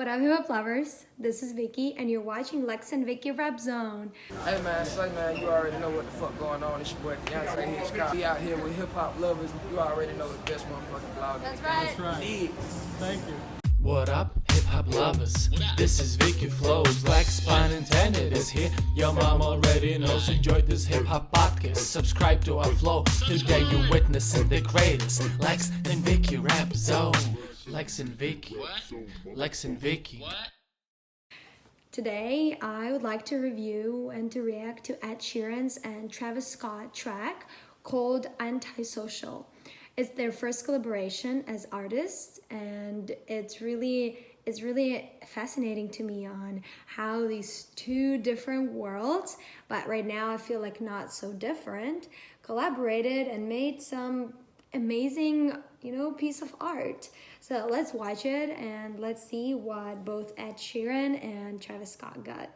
What up, hip hop lovers? This is Vicky, and you're watching Lex&Vikki Rap Zone. Hey man, say man, you already know what the fuck going on. It's your boy Antisocial. We out here with hip hop lovers. You already know the best motherfucking blog. That's right. That's right. Yeah. Thank you. What up, hip hop lovers? This is Vicky Flows. Lex pun intended is here. Your mom already knows. Enjoy this hip hop podcast. Subscribe to our flow. Today you're witnessing the greatest Lex&Vikki Rap Zone. Lex&Vikki. Lex&Vikki. Today, I would like to review and to react to Ed Sheeran's and Travis Scott track called Antisocial. It's their first collaboration as artists, and it's really fascinating to me on how these two different worlds, but right now I feel like not so different, collaborated and made some amazing, piece of art. So let's watch it and let's see what both Ed Sheeran and Travis Scott got.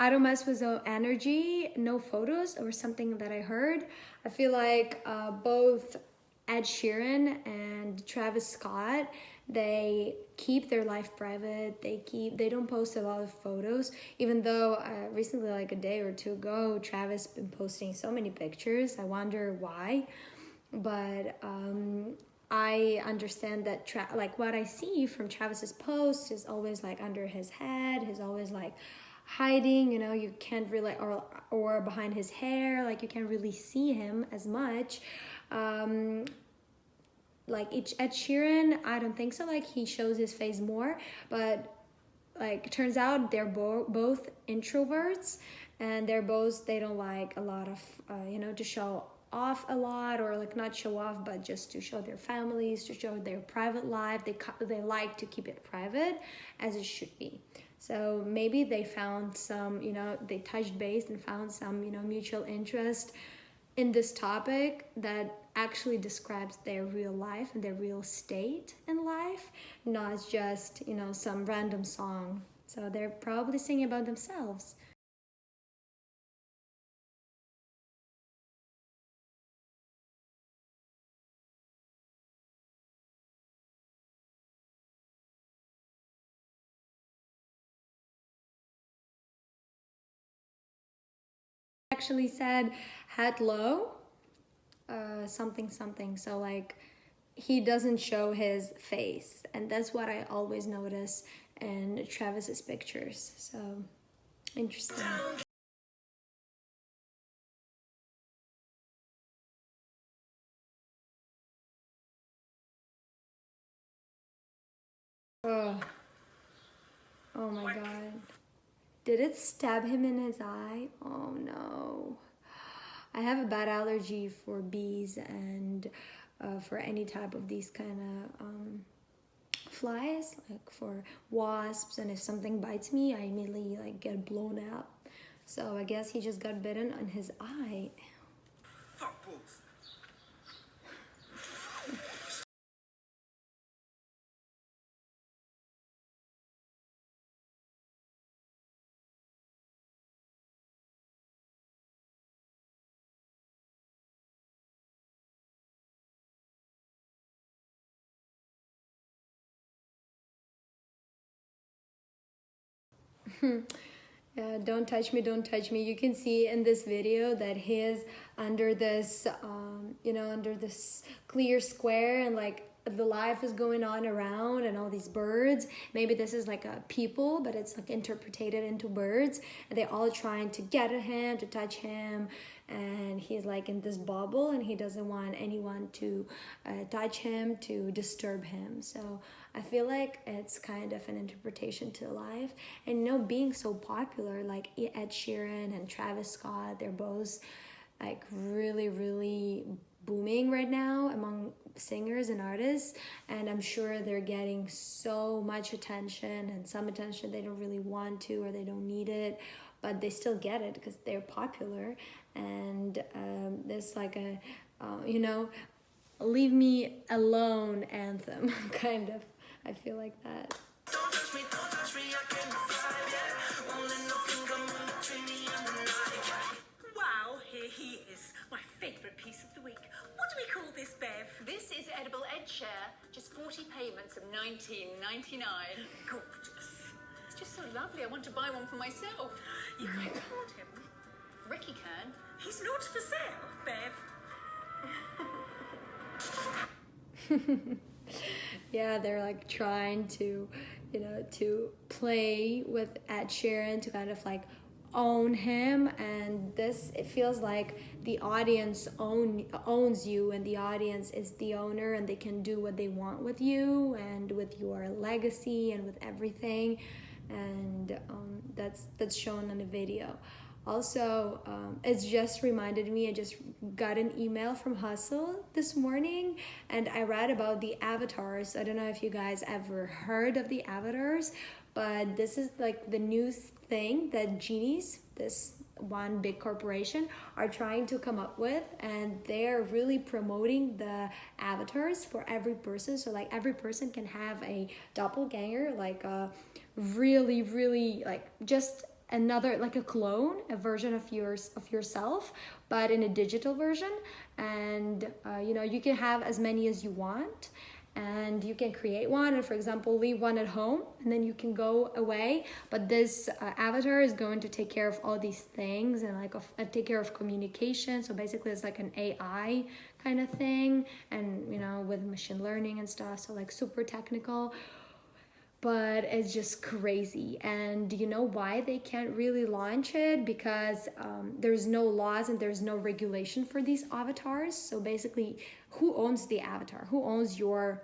I don't mess with no energy, no photos, or something that I heard. I feel like both Ed Sheeran and Travis Scott, they keep their life private. They don't post a lot of photos, even though recently, like a day or two ago, Travis been posting so many pictures. I wonder why, but I understand that what I see from Travis's posts is always like under his head. He's always like hiding, you can't really, or behind his hair, like you can't really see him as much. Like Ed Sheeran, I don't think so, like he shows his face more, but like turns out they're both introverts, and they don't like a lot of to show off a lot, or like not show off, but just to show their families, to show their private life. They like to keep it private as it should be. So maybe they found some, they touched base and found some, mutual interest in this topic that actually describes their real life and their real state in life, not just, some random song. So they're probably singing about themselves. Actually said head low, something, so like he doesn't show his face, and that's what I always notice in Travis's pictures. So interesting. Oh, oh my god, did it stab him in his eye? Oh no. I have a bad allergy for bees and for any type of these kind of flies, like for wasps, and if something bites me, I immediately like get blown up. So I guess he just got bitten on his eye. Don't touch me, don't touch me. You can see in this video that he is under this, under this clear square, and like the life is going on around and all these birds. Maybe this is like a people, but it's like interpreted into birds, and they're all trying to get at him, to touch him, and he's like in this bubble, and he doesn't want anyone to touch him, to disturb him. So I feel like it's kind of an interpretation to life. And being so popular, like Ed Sheeran and Travis Scott, they're both like really booming right now among singers and artists, and I'm sure they're getting so much attention, and some attention they don't really want to or they don't need it, but they still get it because they're popular. And there's like a you know, leave me alone anthem kind of. I feel like that. Don't touch me, I can't fly, yeah. Won't let nothing come in between me and the night. Wow, here he is, my favourite piece of the week. What do we call this, Bev? This is edible egg share, just 40 payments of $19.99. Gorgeous. It's just so lovely. I want to buy one for myself. You can afford him. Ricky can. He's not for sale, Bev. Yeah, they're like trying to, you know, to play with Ed Sheeran to kind of like own him, and this, it feels like the audience owns you, and the audience is the owner, and they can do what they want with you and with your legacy and with everything, and that's shown in the video. Also, it's just reminded me, I just got an email from Hustle this morning, and I read about the avatars. I don't know if you guys ever heard of the avatars, but this is like the new thing that genies, this one big corporation, are trying to come up with, and they're really promoting the avatars for every person. So like every person can have a doppelganger, like a really like just another, like a clone, a version of yourself, but in a digital version. And you know, you can have as many as you want, and you can create one and, for example, leave one at home, and then you can go away, but this avatar is going to take care of all these things, and like take care of communication. So basically it's like an AI kind of thing, and you know, with machine learning and stuff, so like super technical. But it's just crazy. And you know why they can't really launch it? Because there's no laws and there's no regulation for these avatars. So basically, who owns the avatar? Who owns your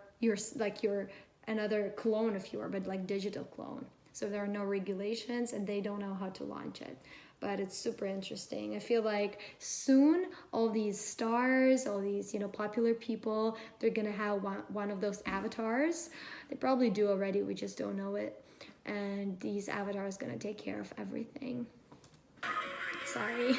another clone of your, but like digital clone? So there are no regulations, and they don't know how to launch it. But it's super interesting. I feel like soon all these stars, all these, you know, popular people, they're gonna have one of those avatars. They probably do already, we just don't know it. And these avatars gonna take care of everything. Sorry.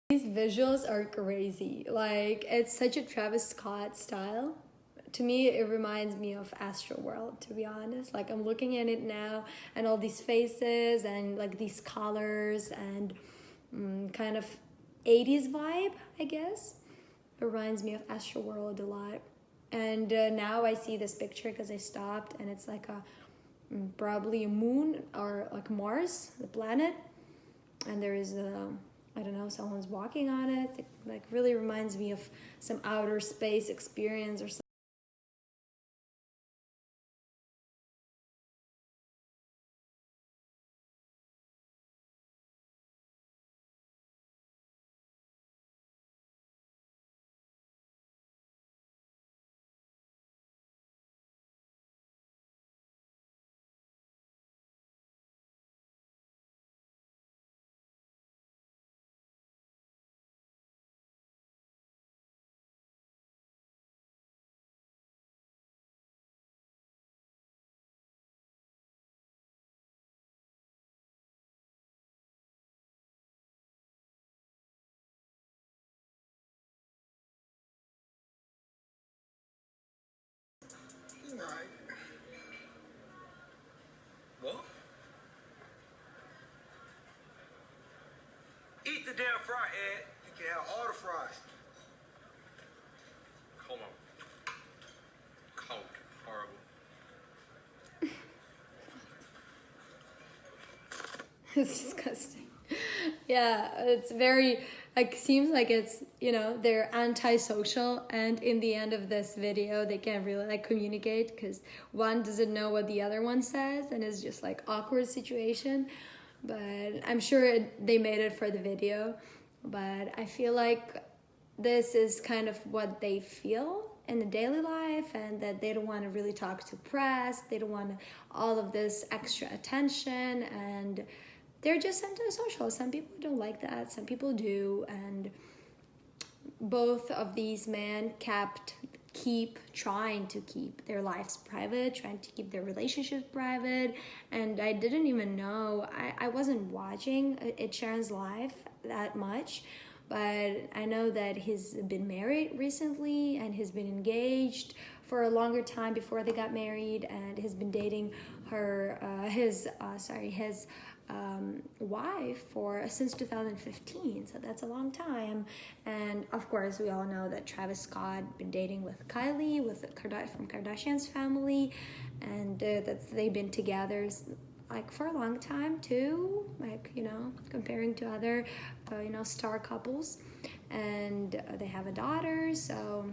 These visuals are crazy. Like, it's such a Travis Scott style. To me, it reminds me of Astroworld, to be honest. Like, I'm looking at it now, and all these faces and like these colors and kind of 80s vibe, I guess. It reminds me of Astroworld a lot. And now I see this picture because I stopped, and it's like a probably a moon or like Mars, the planet, and there is a, I don't know, someone's walking on it. It like really reminds me of some outer space experience or something. Right. What? Eat the damn fry, Ed. You can have all the fries. Hold on. Cold. Horrible. It's disgusting. Yeah, it's very like seems like it's, you know, they're antisocial, and in the end of this video they can't really like communicate because one doesn't know what the other one says, and it's just like awkward situation. But I'm sure they made it for the video. But I feel like this is kind of what they feel in the daily life, and that they don't want to really talk to press, they don't want all of this extra attention, and they're just antisocial. Some people don't like that, some people do, and both of these men keep trying to keep their lives private, trying to keep their relationships private. And I didn't even know, I wasn't watching Ed Sheeran's live that much, but I know that he's been married recently and he's been engaged for a longer time before they got married, and has been dating his wife since 2015, so that's a long time. And of course we all know that Travis Scott been dating with Kylie, from Kardashian's family, and they've been together like for a long time too, like, you know, comparing to other star couples. And they have a daughter, so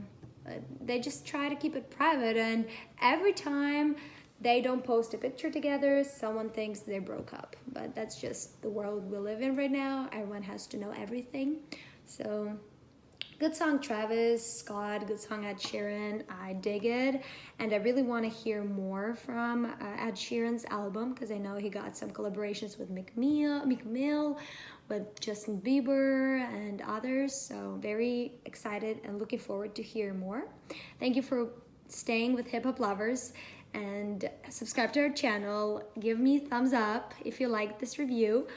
they just try to keep it private, and every time they don't post a picture together, someone thinks they broke up. But that's just the world we live in right now. Everyone has to know everything. So good song, Travis Scott. Good song, Ed Sheeran. I dig it. And I really want to hear more from Ed Sheeran's album, because I know he got some collaborations with Meek Mill, with Justin Bieber and others. So very excited and looking forward to hear more. Thank you for staying with Hip Hop Lovers, and subscribe to our channel. Give me a thumbs up if you like this review,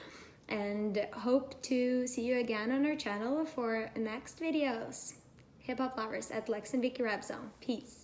and hope to see you again on our channel for next videos. Hip Hop Lovers at Lex&Vikki Rap Zone. Peace.